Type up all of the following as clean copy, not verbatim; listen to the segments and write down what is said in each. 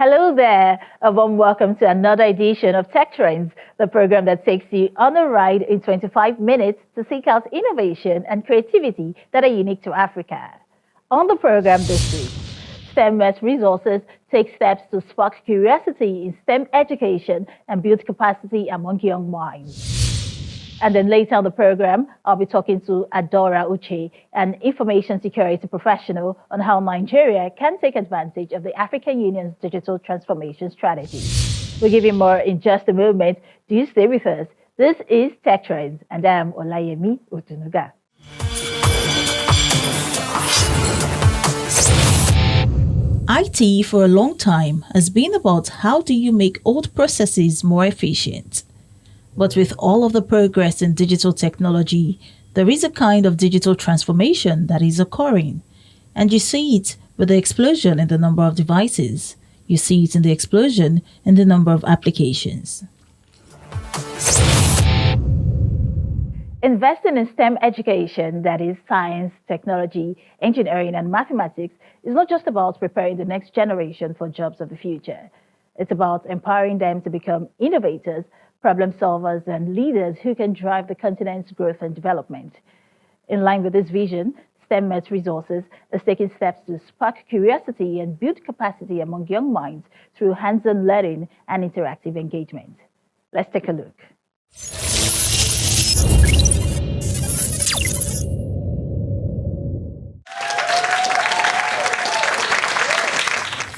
Hello there. A warm welcome to another edition of Tech Trends, the program that takes you on a ride in 25 minutes to seek out innovation and creativity that are unique to Africa. On the program this week, STEM Resources take steps to spark curiosity in STEM education and build capacity among young minds. And then later on the program, I'll be talking to Adora Uche, an information security professional, on how Nigeria can take advantage of the African Union's digital transformation strategy. We'll give you more in just a moment. Do you stay with us? This is Tech Trends, and I'm Olayemi Otunuga. IT for a long time has been about how do you make old processes more efficient. But with all of the progress in digital technology, there is a kind of digital transformation that is occurring. And you see it with the explosion in the number of devices. You see it in the explosion in the number of applications. Investing in STEM education, that is science, technology, engineering, and mathematics, is not just about preparing the next generation for jobs of the future. It's about empowering them to become innovators, problem solvers, and leaders who can drive the continent's growth and development. In line with this vision, STEM Resources is taking steps to spark curiosity and build capacity among young minds through hands-on learning and interactive engagement. Let's take a look.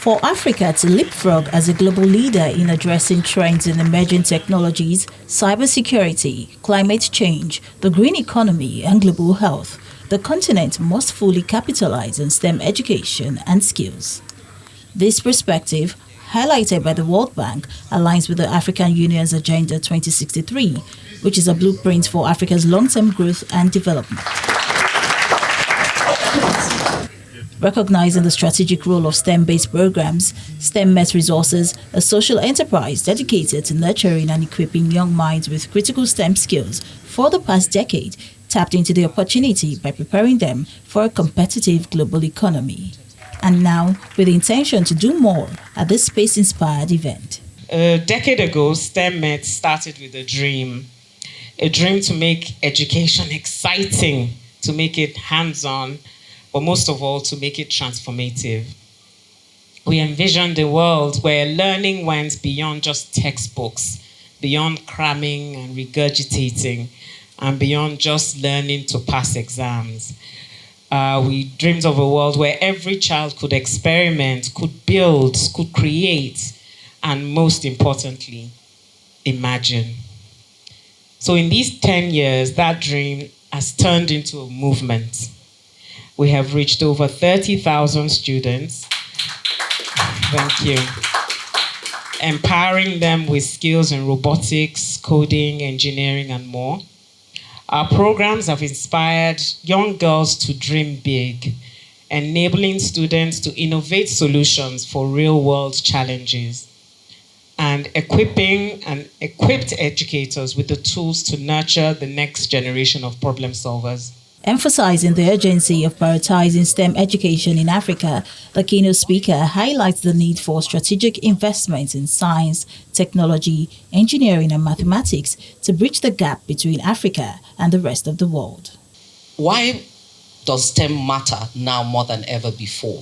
For Africa to leapfrog as a global leader in addressing trends in emerging technologies, cybersecurity, climate change, the green economy, and global health, the continent must fully capitalize on STEM education and skills. This perspective, highlighted by the World Bank, aligns with the African Union's Agenda 2063, which is a blueprint for Africa's long-term growth and development. Recognizing the strategic role of STEM-based programs, STEM Resources, a social enterprise dedicated to nurturing and equipping young minds with critical STEM skills for the past decade, tapped into the opportunity by preparing them for a competitive global economy. And now, with the intention to do more at this space-inspired event. A decade ago, STEM Met started with a dream to make education exciting, to make it hands-on, but most of all, to make it transformative. We envisioned a world where learning went beyond just textbooks, beyond cramming and regurgitating, and beyond just learning to pass exams. We dreamed of a world where every child could experiment, could build, could create, and most importantly, imagine. So in these 10 years, that dream has turned into a movement. We have reached over 30,000 students. Thank you. Empowering them with skills in robotics, coding, engineering, and more. Our programs have inspired young girls to dream big, enabling students to innovate solutions for real-world challenges, and equipping and equipped educators with the tools to nurture the next generation of problem solvers. Emphasizing the urgency of prioritizing STEM education in Africa, the keynote speaker highlights the need for strategic investments in science, technology, engineering, and mathematics to bridge the gap between Africa and the rest of the world. Why does STEM matter now more than ever before?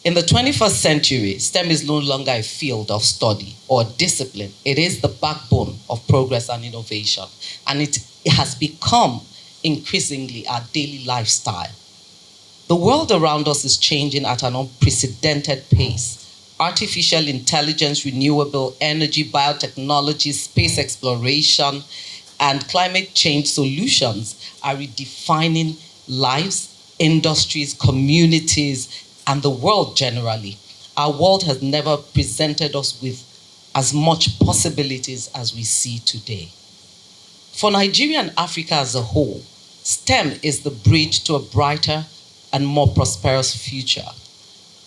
In the 21st century, STEM is no longer a field of study or discipline. It is the backbone of progress and innovation, and it has become increasingly our daily lifestyle. The world around us is changing at an unprecedented pace. Artificial intelligence, renewable energy, biotechnology, space exploration, and climate change solutions are redefining lives, industries, communities, and the world generally. Our world has never presented us with as much possibilities as we see today. For Nigeria and Africa as a whole, STEM is the bridge to a brighter and more prosperous future.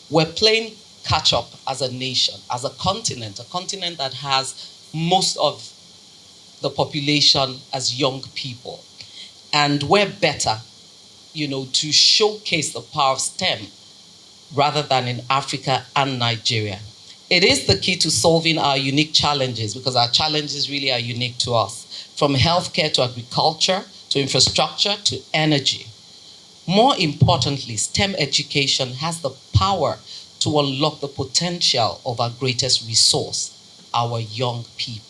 We're playing catch up as a nation, as a continent that has most of the population as young people. And we're better, to showcase the power of STEM rather than in Africa and Nigeria. It is the key to solving our unique challenges, because our challenges really are unique to us, from healthcare to agriculture, to infrastructure, to energy. More importantly, STEM education has the power to unlock the potential of our greatest resource, our young people.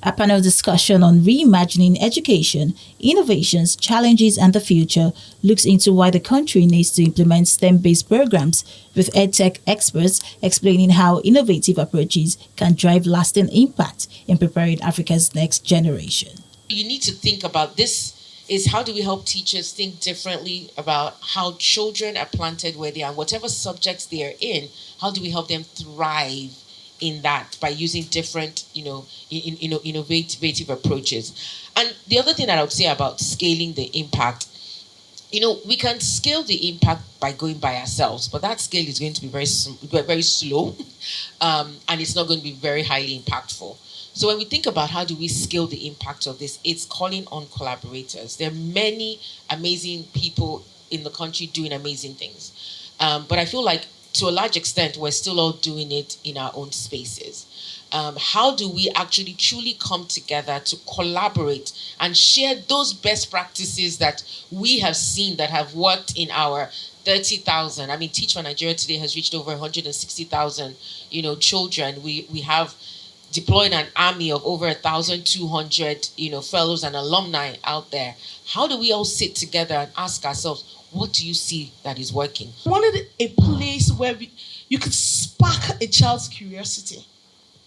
A panel discussion on reimagining education, innovations, challenges, and the future looks into why the country needs to implement STEM-based programs, with EdTech experts explaining how innovative approaches can drive lasting impact in preparing Africa's next generation. You need to think about this is how do we help teachers think differently about how children are planted where they are, whatever subjects they are in, how do we help them thrive in that by using different, innovative approaches. And the other thing that I would say about scaling the impact, we can scale the impact by going by ourselves, but that scale is going to be very slow, and it's not going to be very highly impactful. So when we think about how do we scale the impact of this, it's calling on collaborators. There are many amazing people in the country doing amazing things, but I feel like to a large extent, we're still all doing it in our own spaces. How do we actually truly come together to collaborate and share those best practices that we have seen that have worked in our 30,000? I mean, Teach for Nigeria today has reached over 160,000, children. We have deployed an army of over 1,200, fellows and alumni out there. How do we all sit together and ask ourselves, what do you see that is working? We wanted a place where you could spark a child's curiosity.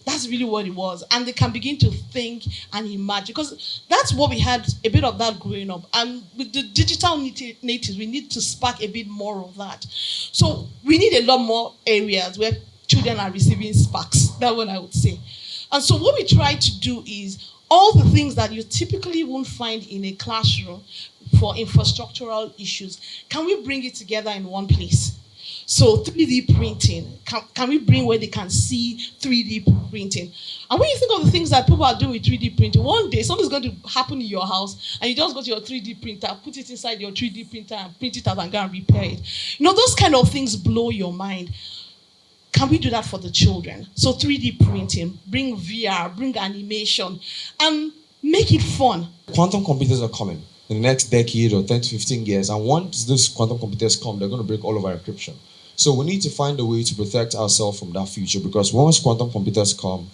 That's really what it was. And they can begin to think and imagine. Because that's what we had, a bit of that growing up. And with the digital natives, we need to spark a bit more of that. So we need a lot more areas where children are receiving sparks. That's what I would say. And so what we try to do is all the things that you typically won't find in a classroom for infrastructural issues, can we bring it together in one place? So 3D printing, can we bring where they can see 3D printing? And when you think of the things that people are doing with 3D printing, one day something's going to happen in your house and you just go to your 3D printer, put it inside your 3D printer and print it out and go and repair it. Those kind of things blow your mind. Can we do that for the children? So 3D printing, bring VR, bring animation, and make it fun. Quantum computers are coming in the next decade or 10 to 15 years. And once those quantum computers come, they're going to break all of our encryption. So we need to find a way to protect ourselves from that future, because once quantum computers come,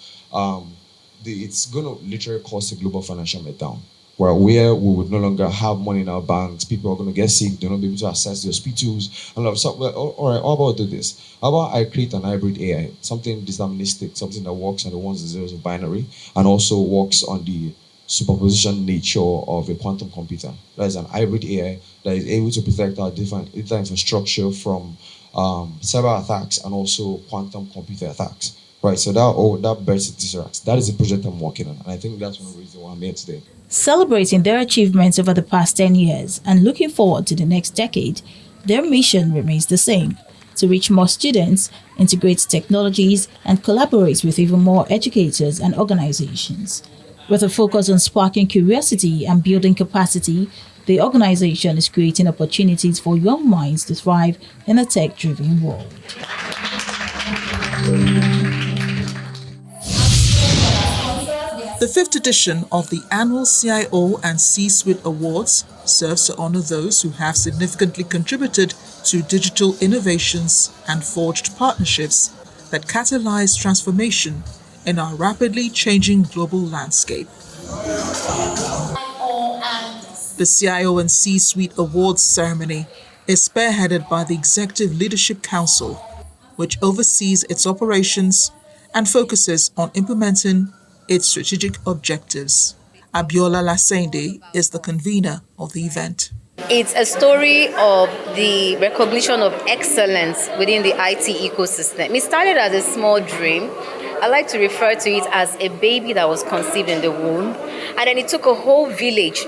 it's going to literally cause a global financial meltdown, where we would no longer have money in our banks. People are going to get sick. They're not be able to access the hospitals. And so, all right, how about do this? How about I create an hybrid AI, something deterministic, something that works on the ones and zeros of binary, and also works on the superposition nature of a quantum computer. That is an hybrid AI that is able to protect our different data infrastructure from cyber attacks and also quantum computer attacks. Right, so that bears Tesseracts. That is the project I'm working on, and I think that's one of the reasons why I'm here today. Celebrating their achievements over the past 10 years and looking forward to the next decade, their mission remains the same: to reach more students, integrate technologies, and collaborate with even more educators and organizations. With a focus on sparking curiosity and building capacity, the organization is creating opportunities for young minds to thrive in a tech-driven world. The fifth edition of the annual CIO and C-Suite Awards serves to honor those who have significantly contributed to digital innovations and forged partnerships that catalyze transformation in our rapidly changing global landscape. The CIO and C-Suite Awards ceremony is spearheaded by the Executive Leadership Council, which oversees its operations and focuses on implementing its strategic objectives. Abiola Lasende is the convener of the event. It's a story of the recognition of excellence within the IT ecosystem. It started as a small dream. I like to refer to it as a baby that was conceived in the womb. And then it took a whole village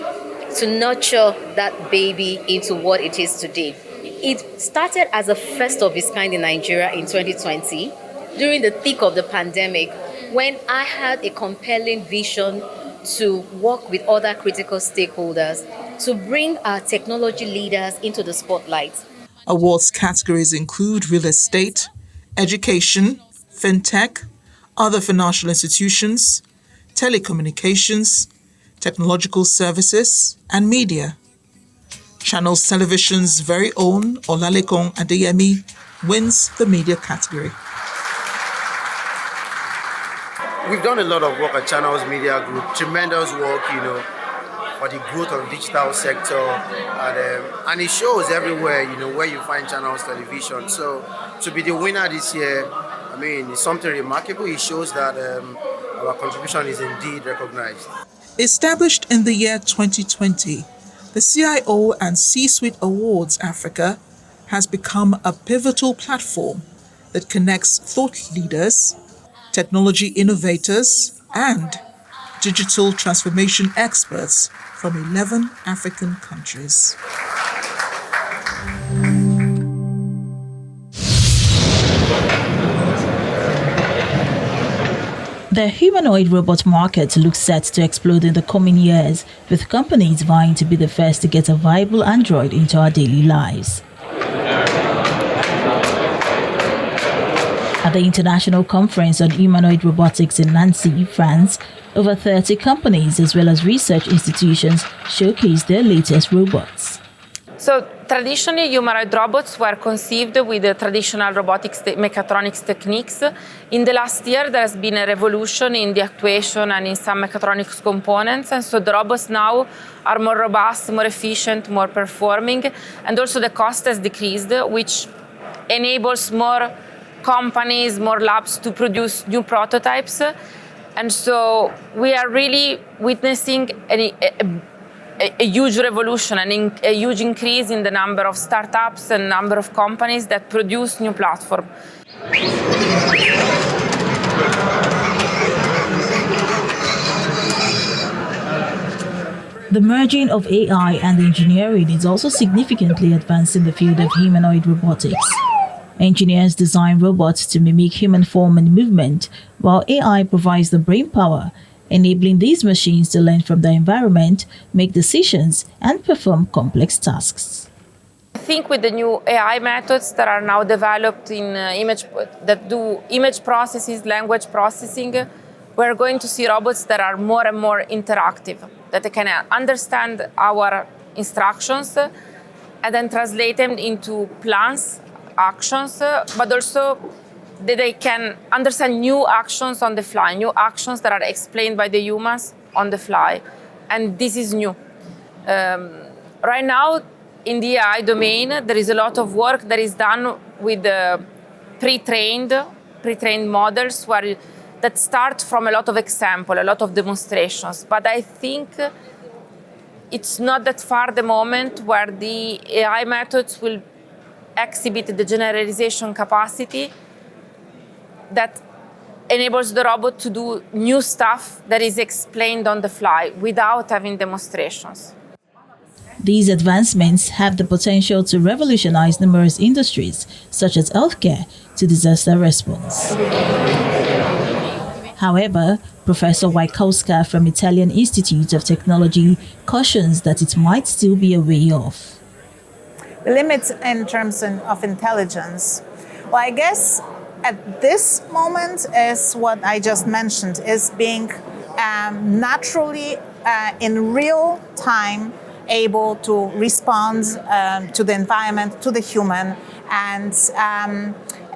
to nurture that baby into what it is today. It started as a first of its kind in Nigeria in 2020, during the thick of the pandemic, when I had a compelling vision to work with other critical stakeholders to bring our technology leaders into the spotlight. Awards categories include real estate, education, fintech, other financial institutions, telecommunications, technological services, and media. Channels Television's very own Olalekan Adeyemi wins the media category. We've done a lot of work at Channels Media Group, tremendous work, for the growth of the digital sector, and it shows everywhere, where you find Channels Television. So to be the winner this year, it's something remarkable. It shows that our contribution is indeed recognized. Established in the year 2020, the CIO and C-Suite Awards Africa has become a pivotal platform that connects thought leaders, technology innovators, and digital transformation experts from 11 African countries. The humanoid robot market looks set to explode in the coming years, with companies vying to be the first to get a viable android into our daily lives. At the International Conference on Humanoid Robotics in Nancy, France, over 30 companies as well as research institutions showcased their latest robots. So traditionally, humanoid robots were conceived with the traditional robotics mechatronics techniques. In the last year, there has been a revolution in the actuation and in some mechatronics components, and so the robots now are more robust, more efficient, more performing, and also the cost has decreased, which enables more companies, more labs to produce new prototypes. And so we are really witnessing a huge revolution, a huge increase in the number of startups and number of companies that produce new platforms. The merging of AI and engineering is also significantly advanced in the field of humanoid robotics. Engineers design robots to mimic human form and movement, while AI provides the brain power, enabling these machines to learn from their environment, make decisions, and perform complex tasks. I think with the new AI methods that are now developed in that do image processes, language processing, we're going to see robots that are more and more interactive, that they can understand our instructions and then translate them into plans, actions, but also that they can understand new actions on the fly, new actions that are explained by the humans on the fly. And this is new. Right now, in the AI domain, there is a lot of work that is done with pre-trained models that start from a lot of examples, a lot of demonstrations. But I think it's not that far the moment where the AI methods will exhibit the generalization capacity that enables the robot to do new stuff that is explained on the fly without having demonstrations. These advancements have the potential to revolutionize numerous industries, such as healthcare, to disaster response. However, Professor Wajkowska from Italian Institute of Technology cautions that it might still be a way off. The limits in terms of intelligence, well, I guess at this moment is what I just mentioned, is being naturally in real time able to respond to the environment, to the human,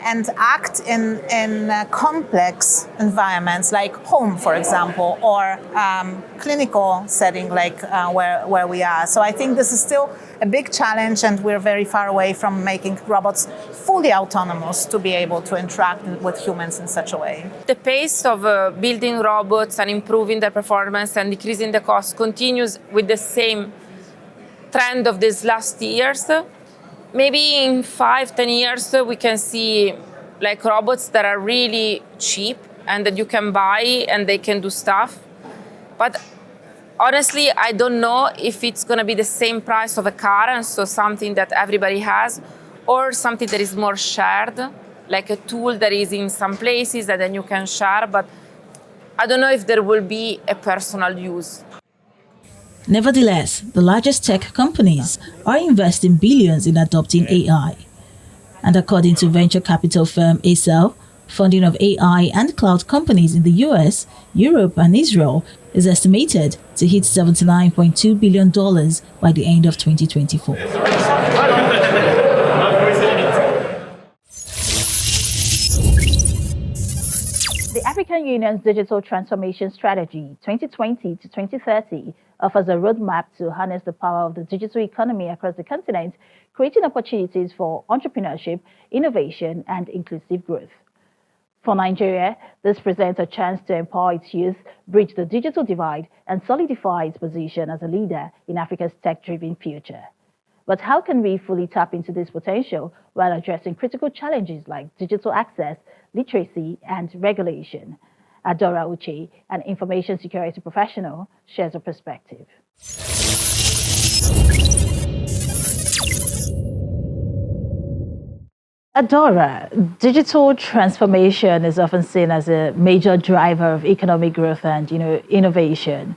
and act in complex environments like home, for example, or clinical setting like where we are. So I think this is still a big challenge, and we're very far away from making robots fully autonomous to be able to interact with humans in such a way. The pace of building robots and improving their performance and decreasing the cost continues with the same trend of these last years. Maybe in 5-10 years, we can see like robots that are really cheap and that you can buy and they can do stuff. But honestly, I don't know if it's going to be the same price of a car, and so something that everybody has, or something that is more shared, like a tool that is in some places that then you can share. But I don't know if there will be a personal use. Nevertheless, the largest tech companies are investing billions in adopting AI. And according to venture capital firm Acel, Funding of AI and cloud companies in the US, Europe, and Israel is estimated to hit $79.2 billion by the end of 2024. The African Union's Digital Transformation Strategy 2020 to 2030 offers a roadmap to harness the power of the digital economy across the continent, creating opportunities for entrepreneurship, innovation, and inclusive growth. For Nigeria, this presents a chance to empower its youth, bridge the digital divide, and solidify its position as a leader in Africa's tech-driven future. But how can we fully tap into this potential while addressing critical challenges like digital access, literacy, and regulation? Adora Uche, an information security professional, shares a perspective. Adora, digital transformation is often seen as a major driver of economic growth and, innovation.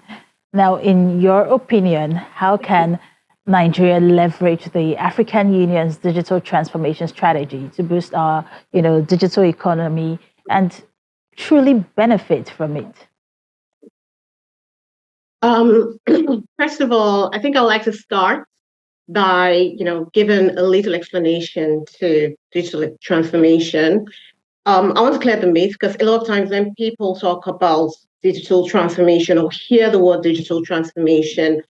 Now, in your opinion, how can Nigeria leverage the African Union's digital transformation strategy to boost our, digital economy and truly benefit from it? First of all, I think I would like to start by, giving a little explanation to digital transformation. I want to clear the myth because a lot of times when people talk about digital transformation or hear the word digital transformation,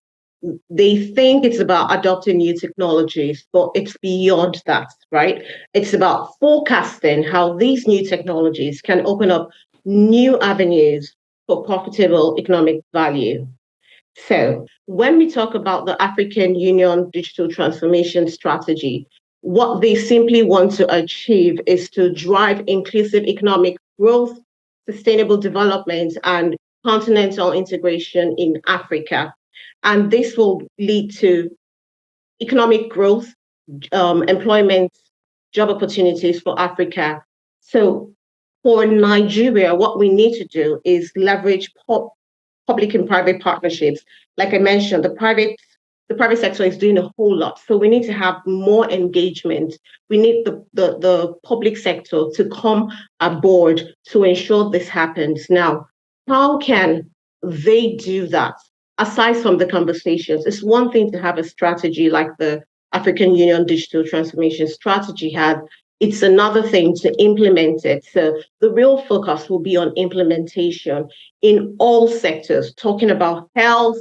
they think it's about adopting new technologies, but it's beyond that, right? It's about forecasting how these new technologies can open up new avenues for profitable economic value. So, when we talk about the African Union Digital Transformation Strategy, what they simply want to achieve is to drive inclusive economic growth, sustainable development, and continental integration in Africa. And this will lead to economic growth, employment, job opportunities for Africa. So, for Nigeria, what we need to do is leverage public and private partnerships. Like I mentioned, the private sector is doing a whole lot. So we need to have more engagement. We need the public sector to come aboard to ensure this happens. Now, how can they do that? Aside from the conversations, it's one thing to have a strategy like the African Union Digital Transformation Strategy had. It's another thing to implement it. So the real focus will be on implementation in all sectors, talking about health,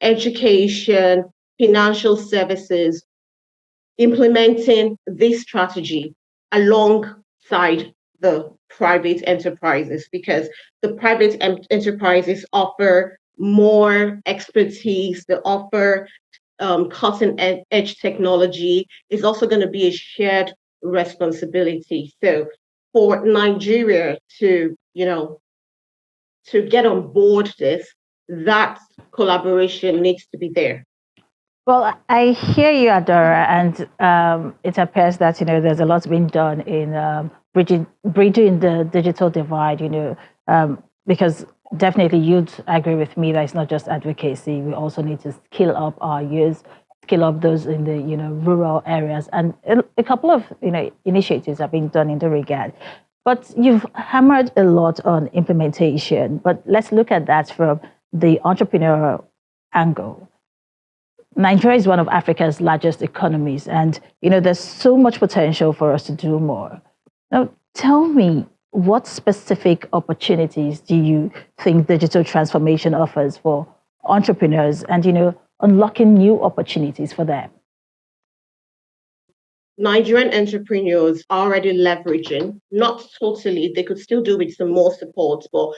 education, financial services, implementing this strategy alongside the private enterprises, because the private enterprises offer more expertise, they offer cutting edge technology. Is also going to be a shared responsibility. So for Nigeria to, to get on board this, that collaboration needs to be there. Well, I hear you, Adora, and it appears that there's a lot being done in bridging the digital divide. Because definitely you'd agree with me that it's not just advocacy. We also need to skill up our youth, skill up those in the rural areas, and a couple of initiatives have been done in the regard. But you've hammered a lot on implementation. But let's look at that from the entrepreneurial angle. Nigeria is one of Africa's largest economies, and there's so much potential for us to do more. Now, tell me, what specific opportunities do you think digital transformation offers for entrepreneurs and unlocking new opportunities for them? Nigerian entrepreneurs are already leveraging, not totally, they could still do with some more support, but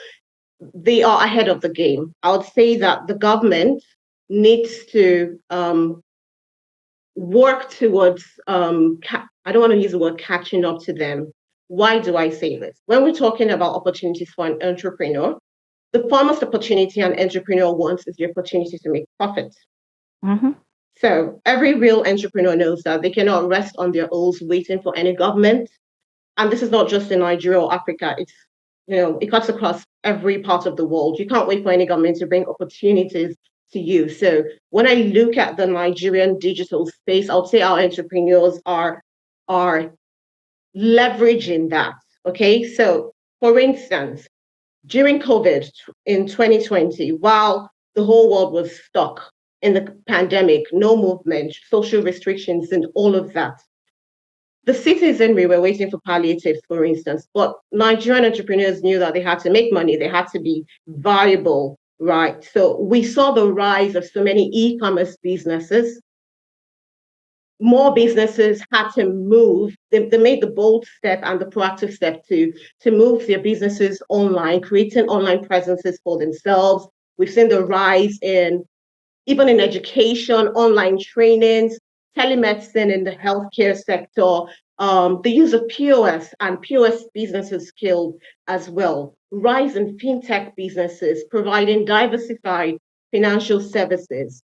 they are ahead of the game. I would say that the government needs to work towards, I don't want to use the word catching up to them. Why do I say this? When we're talking about opportunities for an entrepreneur, the foremost opportunity an entrepreneur wants is the opportunity to make profit. Mm-hmm. So every real entrepreneur knows that they cannot rest on their oars waiting for any government. And this is not just in Nigeria or Africa. It's, it cuts across every part of the world. You can't wait for any government to bring opportunities to you. So when I look at the Nigerian digital space, I would say our entrepreneurs are leveraging that. Okay, so for instance, during COVID in 2020, while the whole world was stuck in the pandemic, no movement, social restrictions, and all of that, the citizenry were waiting for palliatives, for instance, but Nigerian entrepreneurs knew that they had to make money, they had to be viable, right? So we saw the rise of so many e-commerce businesses. More businesses had to move. They made the bold step and the proactive step to move their businesses online, creating online presences for themselves. We've seen the rise in, even in education, online trainings, telemedicine in the healthcare sector, the use of POS and POS businesses scaled as well. Rise in fintech businesses providing diversified financial services,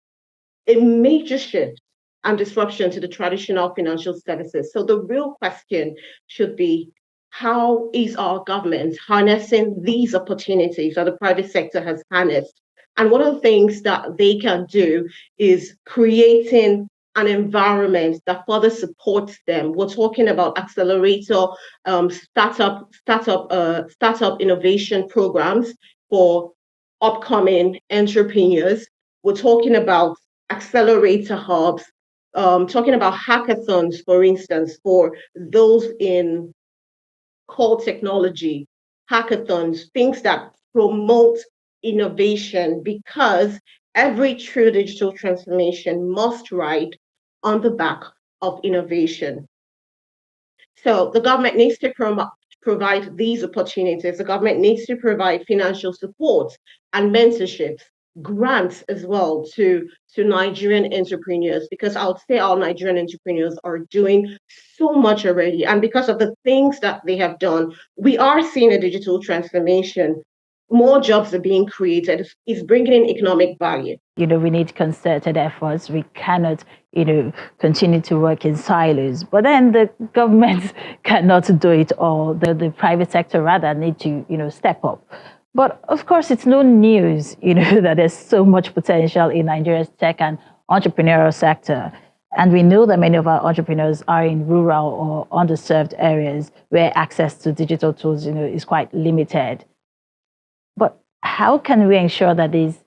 a major shift and disruption to the traditional financial services. So the real question should be, how is our government harnessing these opportunities that the private sector has harnessed? And one of the things that they can do is creating an environment that further supports them. We're talking about accelerator, startup innovation programs for upcoming entrepreneurs. We're talking about accelerator hubs, talking about hackathons, for instance, for those in core technology, hackathons, things that promote innovation, because every true digital transformation must ride on the back of innovation. So the government needs to provide these opportunities. The government needs to provide financial support and mentorships, grants as well to Nigerian entrepreneurs, because I would say our Nigerian entrepreneurs are doing so much already. And because of the things that they have done, we are seeing a digital transformation. More jobs are being created. It's bringing in economic value. We need concerted efforts. We cannot, continue to work in silos. But then the government cannot do it all. The private sector rather need to, step up. But of course, it's no news, that there's so much potential in Nigeria's tech and entrepreneurial sector. And we know that many of our entrepreneurs are in rural or underserved areas where access to digital tools, is quite limited. But how can we ensure that these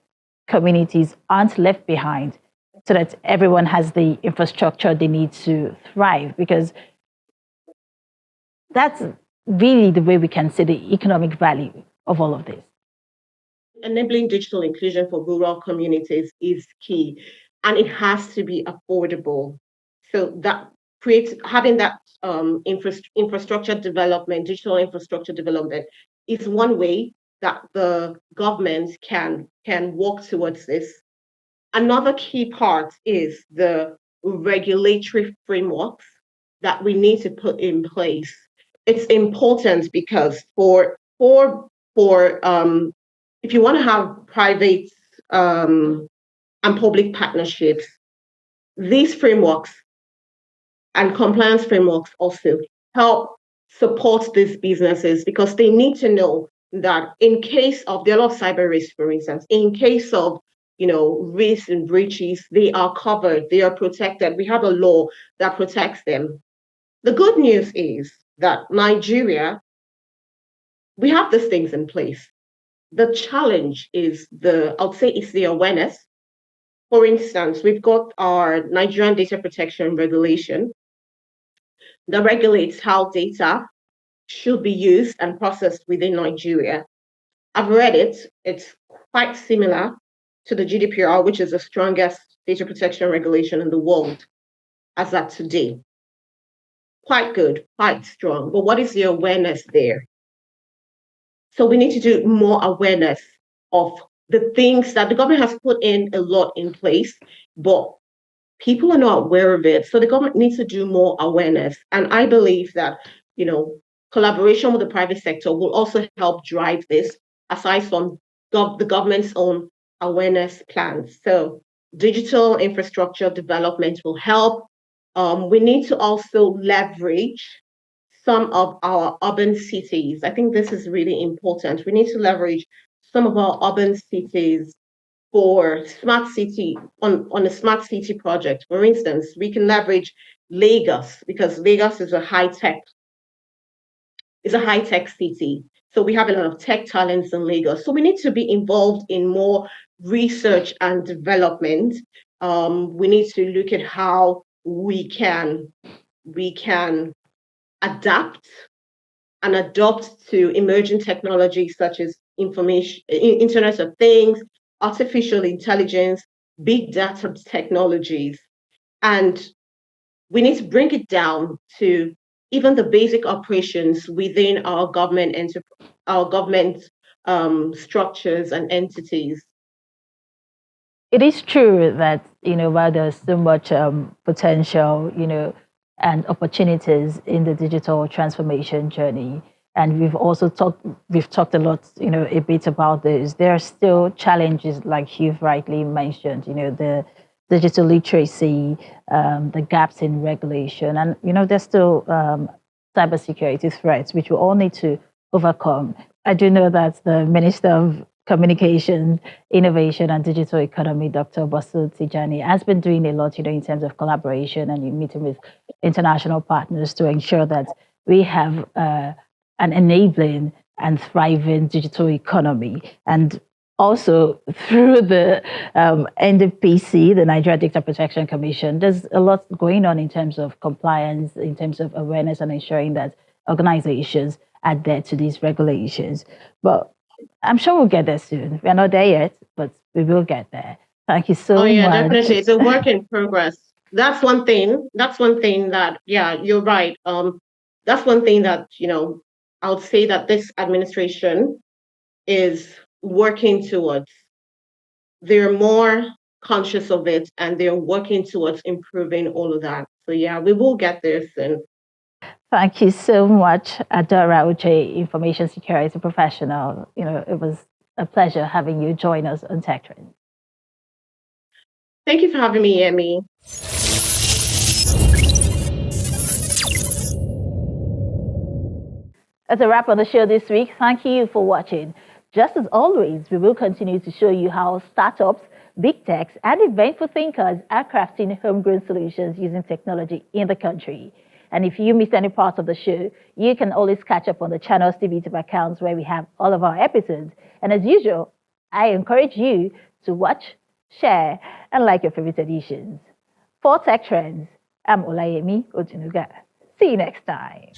communities aren't left behind so that everyone has the infrastructure they need to thrive? Because that's really the way we can see the economic value of all of this. Enabling digital inclusion for rural communities is key, and it has to be affordable. So that creates, having that infrastructure development, digital infrastructure development, is one way that the government can work towards this. Another key part is the regulatory frameworks that we need to put in place. It's important because if you want to have private and public partnerships, these frameworks and compliance frameworks also help support these businesses, because they need to know that in case of, there are a lot of cyber risks, for instance, in case of risks and breaches, they are covered, they are protected. We have a law that protects them. The good news is that Nigeria, we have these things in place. The challenge is I'll say it's the awareness. For instance, we've got our Nigerian Data Protection Regulation that regulates how data should be used and processed within Nigeria. I've read it. It's quite similar to the GDPR, which is the strongest data protection regulation in the world as at today. Quite good, quite strong. But what is the awareness there? So we need to do more awareness of the things that the government has put in a lot in place, but people are not aware of it. So the government needs to do more awareness. And I believe that, collaboration with the private sector will also help drive this, aside from the government's own awareness plans. So digital infrastructure development will help. We need to also leverage some of our urban cities. I think this is really important. We need to leverage some of our urban cities for smart city, on a smart city project. For instance, we can leverage Lagos, because Lagos is a high tech is a high-tech city. So we have a lot of tech talents in Lagos. So we need to be involved in more research and development. We need to look at how we can adapt and adopt to emerging technologies such as Internet of Things, artificial intelligence, big data technologies. And we need to bring it down to even the basic operations within our government structures and entities. It is true that, while there's so much potential, and opportunities in the digital transformation journey, and we've talked a lot, a bit about this. There are still challenges, like you've rightly mentioned, the digital literacy, the gaps in regulation, and there's still cybersecurity threats, which we all need to overcome. I do know that the Minister of Communication, Innovation and Digital Economy, Dr. Basu Tijani, has been doing a lot, in terms of collaboration and in meeting with international partners to ensure that we have an enabling and thriving digital economy. And also through the NDPC, the Nigeria Data Protection Commission, there's a lot going on in terms of compliance, in terms of awareness and ensuring that organizations adhere to these regulations. But I'm sure we'll get there soon. We're not there yet, but we will get there. Thank you so much. Oh yeah, definitely. It's a work in progress. That's one thing. That's one thing that, yeah, you're right. That's one thing that, I would say that this administration is working towards. They're more conscious of it and they're working towards improving all of that. So yeah, we will get there soon. Thank you so much, Adora Uche, information security professional. It was a pleasure having you join us on Tech Trends. Thank you for having me, Emmy. That's a wrap on the show this week. Thank you for watching. Just as always, we will continue to show you how startups, big techs, and eventful thinkers are crafting homegrown solutions using technology in the country. And if you missed any part of the show, you can always catch up on the channel's TV accounts where we have all of our episodes. And as usual, I encourage you to watch, share, and like your favorite editions. For Tech Trends, I'm Olayemi Otunuga. See you next time.